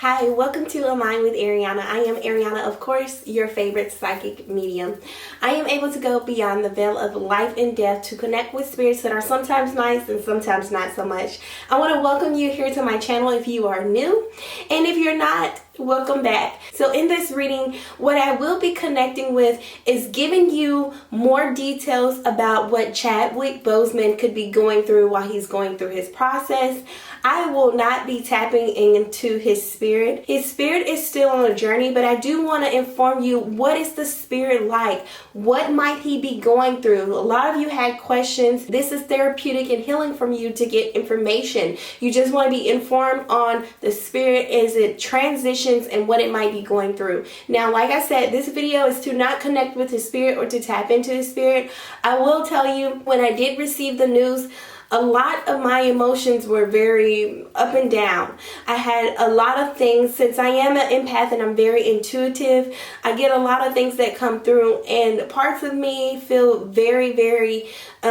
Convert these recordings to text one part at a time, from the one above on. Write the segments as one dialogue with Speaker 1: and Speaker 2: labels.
Speaker 1: Hi, welcome to A Mind with Ariana. I am Ariana, of course, your favorite psychic medium. I am able to go beyond the veil of life and death to connect with spirits that are sometimes nice and sometimes not so much. I want to welcome you here to my channel if you are new, and if you're not, welcome back. So in this reading, what I will be connecting with is giving you more details about what Chadwick Boseman could be going through while he's going through his process. I will not be tapping into his spirit. His spirit is still on a journey, but I do want to inform you, what is the spirit like? What might he be going through? A lot of you had questions. This is therapeutic and healing from you to get information. You just want to be informed on the spirit as it transitions and what it might be going through. Now, like I said, this video is to not connect with his spirit or to tap into his spirit. I will tell you, when I did receive the news, a lot of my emotions were very up and down. I had a lot of things. Since I am an empath and I'm very intuitive, I get a lot of things that come through, and parts of me feel very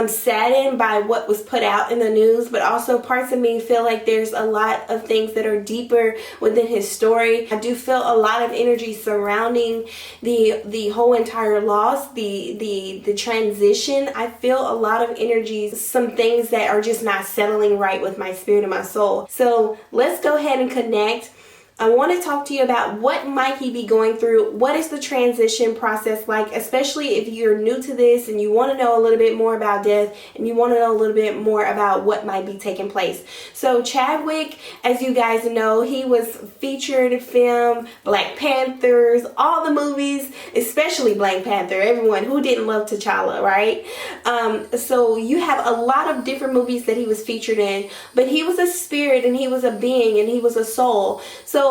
Speaker 1: saddened by what was put out in the news, but also parts of me feel like there's a lot of things that are deeper within his story. I do feel a lot of energy surrounding the whole entire loss, the transition. I feel a lot of energy, some things that are just not settling right with my spirit and my soul. So let's go ahead and connect. I want to talk to you about what might he be going through. What is the transition process like, especially if you're new to this and you want to know a little bit more about death and you want to know a little bit more about what might be taking place. So Chadwick, as you guys know, he was featured in film, Black Panthers, all the movies, especially Black Panther. Everyone who didn't love T'Challa, right? So you have a lot of different movies that he was featured in, but he was a spirit and he was a being and he was a soul. So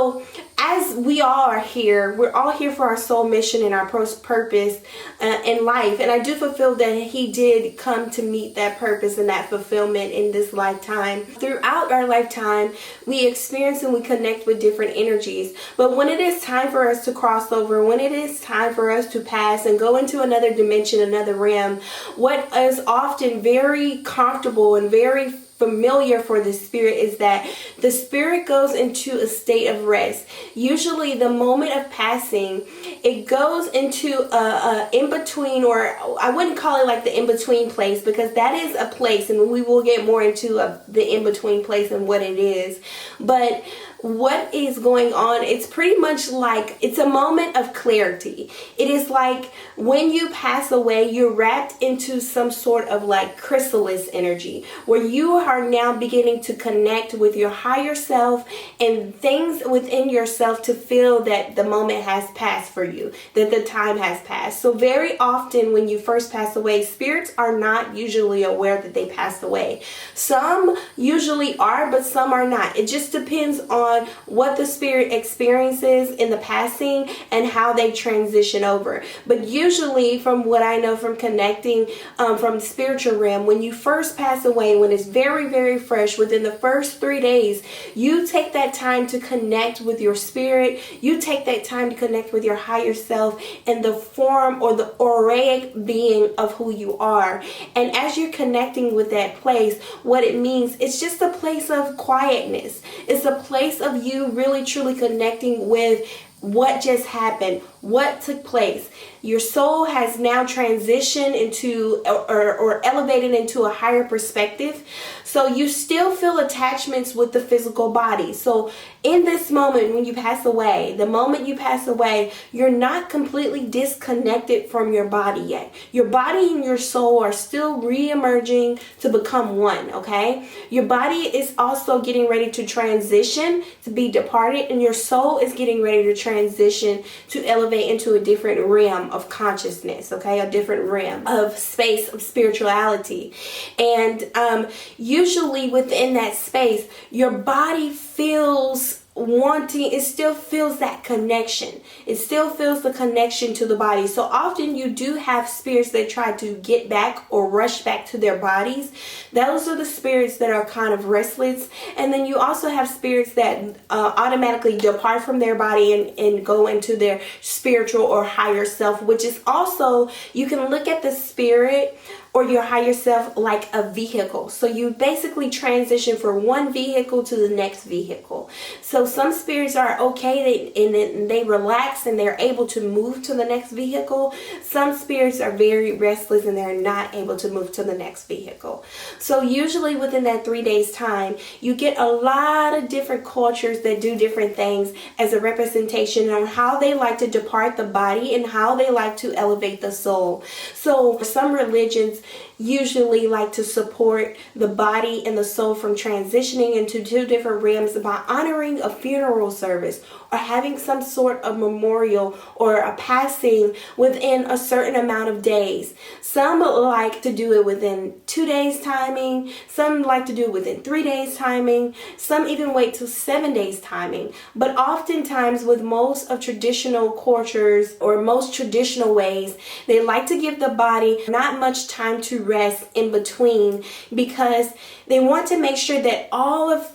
Speaker 1: as we all are here, we're all here for our soul mission and our purpose in life. And I do fulfill that he did come to meet that purpose and that fulfillment in this lifetime. Throughout our lifetime, we experience and we connect with different energies. But when it is time for us to cross over, when it is time for us to pass and go into another dimension, another realm, what is often very comfortable and very familiar for the spirit is that the spirit goes into a state of rest. Usually the moment of passing, it goes into a in-between, or I wouldn't call it like the in-between place, because that is a place and we will get more into the in-between place and what it is. But what is going on, it's pretty much like it's a moment of clarity. It is like when you pass away, you're wrapped into some sort of like chrysalis energy where you are now beginning to connect with your higher self and things within yourself to feel that the moment has passed for you, that the time has passed. So very often when you first pass away, spirits are not usually aware that they passed away. Some usually are, but some are not. It just depends on what the spirit experiences in the passing and how they transition over. But usually, from what I know from connecting from the spiritual realm, when you first pass away, when it's very fresh, within the first 3 days, you take that time to connect with your spirit. You take that time to connect with your higher self and the form or the auric being of who you are. And as you're connecting with that place, what it means, it's just a place of quietness. It's a place of you really truly connecting with what just happened, what took place. Your soul has now transitioned into or elevated into a higher perspective. So you still feel attachments with the physical body. So in this moment when you pass away, the moment you pass away, you're not completely disconnected from your body yet. Your body and your soul are still re-emerging to become one, okay? Your body is also getting ready to transition, to be departed, and your soul is getting ready to transition to elevate into a different realm of consciousness, okay? A different realm of space of spirituality. And usually within that space, your body feels wanting, it still feels that connection. It still feels the connection to the body. So often you do have spirits that try to get back or rush back to their bodies. Those are the spirits that are kind of restless. And then you also have spirits that automatically depart from their body and go into their spiritual or higher self, which is also, you can look at the spirit or your higher self like a vehicle. So you basically transition from one vehicle to the next vehicle. So some spirits are okay and they relax and they're able to move to the next vehicle. Some spirits are very restless and they're not able to move to the next vehicle. So usually within that 3 days time, you get a lot of different cultures that do different things as a representation on how they like to depart the body and how they like to elevate the soul. So some religions usually like to support the body and the soul from transitioning into two different realms by honoring a funeral service or having some sort of memorial or a passing within a certain amount of days. Some like to do it within 2 days timing. Some like to do it within 3 days timing. Some even wait till 7 days timing. But oftentimes with most of traditional cultures or most traditional ways, they like to give the body not much time to rest in between because they want to make sure that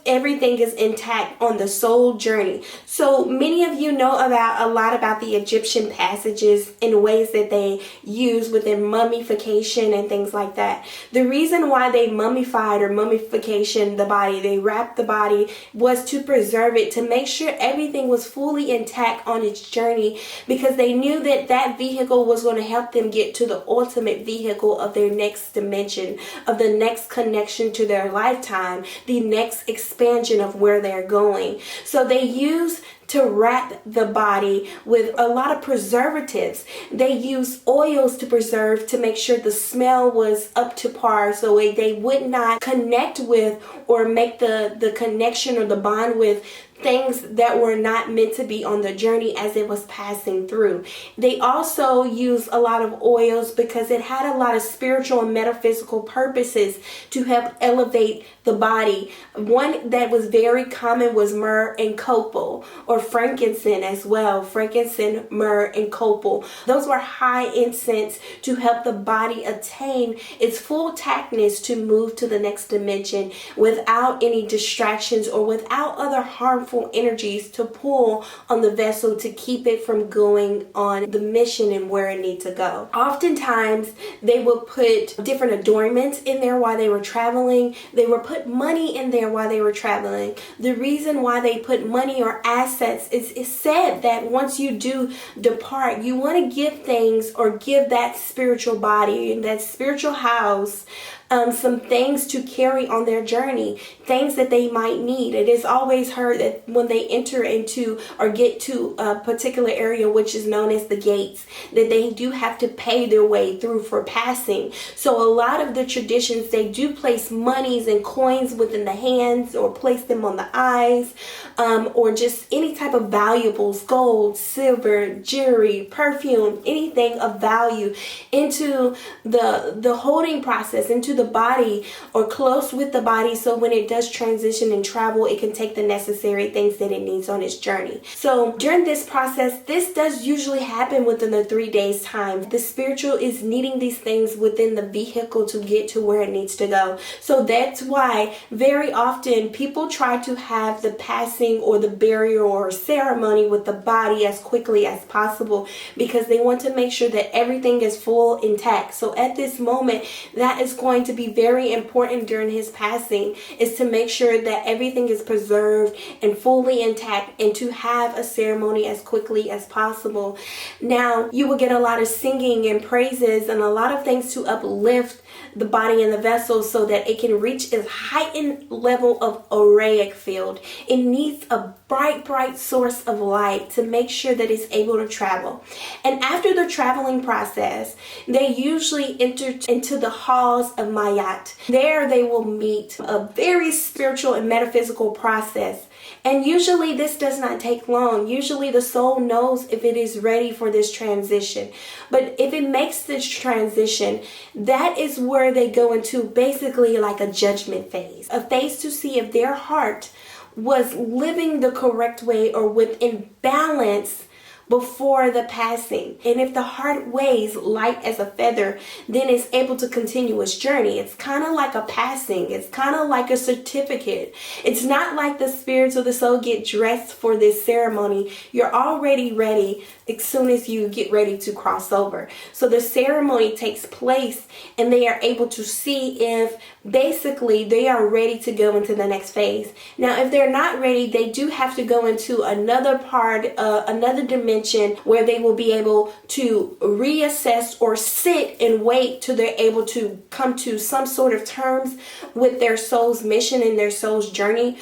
Speaker 1: everything is intact on the soul journey. So many of you know a lot about the Egyptian passages and ways that they use within mummification and things like that. The reason why they mummified or mummification the body, they wrapped the body, was to preserve it, to make sure everything was fully intact on its journey, because they knew that that vehicle was going to help them get to the ultimate vehicle of their next dimension, of the next connection to their lifetime, the next expansion of where they're going. So they use to wrap the body with a lot of preservatives. They use oils to preserve to make sure the smell was up to par, so they would not connect with or make the connection or the bond with things that were not meant to be on the journey as it was passing through. They also use a lot of oils because it had a lot of spiritual and metaphysical purposes to help elevate the body. One that was very common was myrrh and copal, or frankincense as well. Frankincense, myrrh, and copal. Those were high incense to help the body attain its full tactness to move to the next dimension without any distractions or without other harmful energies to pull on the vessel to keep it from going on the mission and where it needs to go. Oftentimes, they will put different adornments in there while they were traveling. They will put money in there while they were traveling. The reason why they put money or assets is it's said that once you do depart, you want to give things or give that spiritual body and that spiritual house some things to carry on their journey, things that they might need. It is always heard that when they enter into or get to a particular area, which is known as the gates, that they do have to pay their way through for passing. So a lot of the traditions, they do place monies and coins within the hands or place them on the eyes, or just any type of valuables, gold, silver, jewelry, perfume, anything of value into the holding process, into the body or close with the body, so when it does transition and travel, it can take the necessary things that it needs on its journey. So during this process, this does usually happen within the 3 days time. The spiritual is needing these things within the vehicle to get to where it needs to go. So that's why very often people try to have the passing or the burial or ceremony with the body as quickly as possible, because they want to make sure that everything is full intact. So at this moment, that is going to be very important during his passing, is to make sure that everything is preserved and fully intact, and to have a ceremony as quickly as possible. Now, you will get a lot of singing and praises and a lot of things to uplift the body and the vessel so that it can reach its heightened level of auric field. It needs a bright source of light to make sure that it's able to travel. And after the traveling process, they usually enter into the halls of Mayat. There they will meet a very spiritual and metaphysical process. And usually this does not take long. Usually the soul knows if it is ready for this transition. But if it makes this transition, that is where they go into basically like a judgment phase. A phase to see if their heart was living the correct way or within balance before the passing. And if the heart weighs light as a feather, then it's able to continue its journey. It's kind of like a passing. It's kind of like a certificate. It's not like the spirits or the soul get dressed for this ceremony. You're already ready as soon as you get ready to cross over. So the ceremony takes place and they are able to see if basically they are ready to go into the next phase. Now, if they're not ready, they do have to go into another part, another dimension where they will be able to reassess or sit and wait till they're able to come to some sort of terms with their soul's mission and their soul's journey,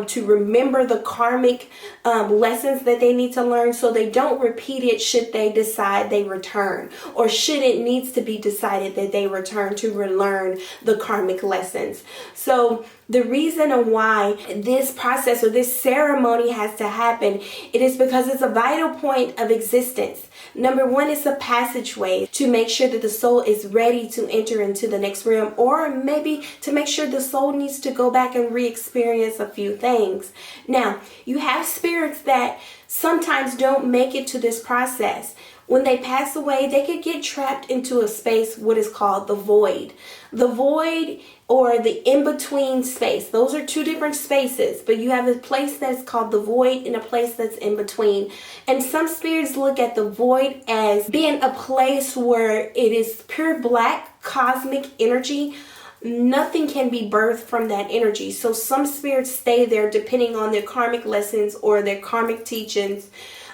Speaker 1: to remember the karmic lessons that they need to learn so they don't repeat it should they decide they return, or should it needs to be decided that they return to relearn the karmic lessons. So the reason why this process or this ceremony has to happen, it is because it's a vital point of existence. Number one, it's a passageway to make sure that the soul is ready to enter into the next realm, or maybe to make sure the soul needs to go back and re-experience a few things. Now, you have spirits that sometimes don't make it to this process. When they pass away, they could get trapped into a space, what is called the void. The void or the in-between space. Those are two different spaces, but you have a place that's called the void and a place that's in between. And some spirits look at the void as being a place where it is pure black cosmic energy. Nothing can be birthed from that energy. So some spirits stay there depending on their karmic lessons or their karmic teachings.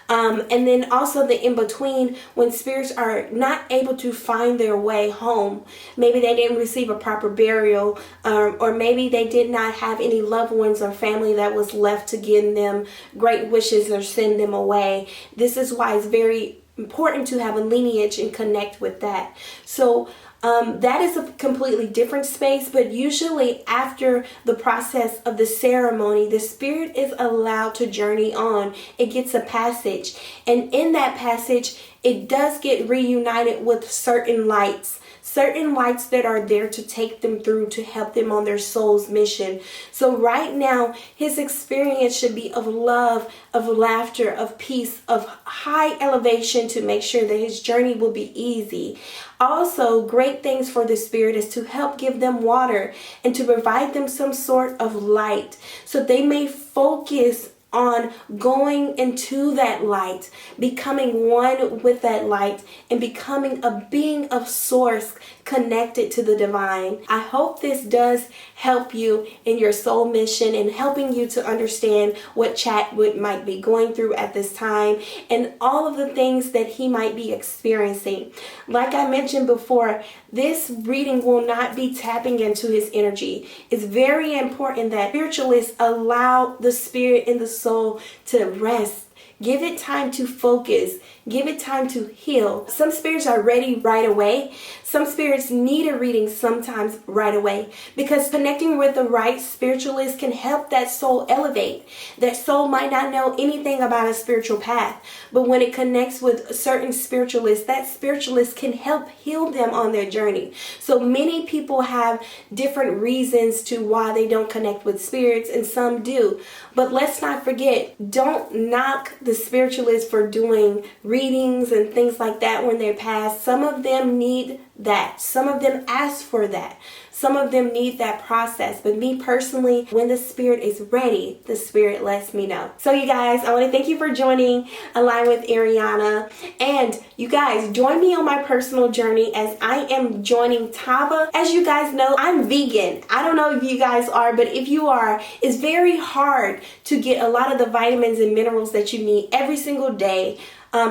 Speaker 1: And then also the in-between, when spirits are not able to find their way home. Maybe they didn't receive a proper burial, or maybe they did not have any loved ones or family that was left to give them great wishes or send them away. This is why it's very important to have a lineage and connect with that. So that is a completely different space, but usually after the process of the ceremony, the spirit is allowed to journey on. It gets a passage, and in that passage, it does get reunited with certain lights that are there to take them through, to help them on their soul's mission. So right now, his experience should be of love, of laughter, of peace, of high elevation, to make sure that his journey will be easy. Also, great things for the spirit is to help give them water and to provide them some sort of light so they may focus on going into that light, becoming one with that light, and becoming a being of source connected to the divine. I hope this does help you in your soul mission and helping you to understand what Chadwick might be going through at this time and all of the things that he might be experiencing. Like I mentioned before, this reading will not be tapping into his energy. It's very important that spiritualists allow the spirit and the soul to rest. Give it time to focus. Give it time to heal. Some spirits are ready right away. Some spirits need a reading sometimes right away, because connecting with the right spiritualist can help that soul elevate. That soul might not know anything about a spiritual path, but when it connects with a certain spiritualist, that spiritualist can help heal them on their journey. So many people have different reasons to why they don't connect with spirits, and some do. But let's not forget, don't knock the spiritualist for doing readings and things like that when they're passed. Some of them need that. Some of them ask for that. Some of them need that process. But me personally, when the spirit is ready, the spirit lets me know. So you guys, I want to thank you for joining Align with Ariana. And you guys, join me on my personal journey as I am joining TAVA. As you guys know, I'm vegan. I don't know if you guys are, but if you are, it's very hard to get a lot of the vitamins and minerals that you need every single day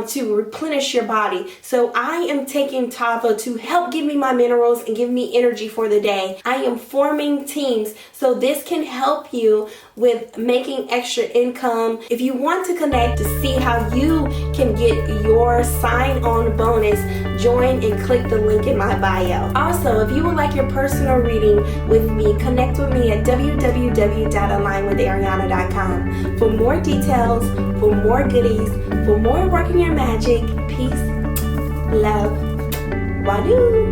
Speaker 1: to replenish your body. So I am taking TAVA to help give me my minerals and give me energy for the day. I am forming teams, so this can help you with making extra income. If you want to connect to see how you can get your sign-on bonus, join and click the link in my bio. Also, if you would like your personal reading with me, connect with me at www.alignwithariana.com for more details, for more goodies, for more working your magic. Peace, love, Wadu.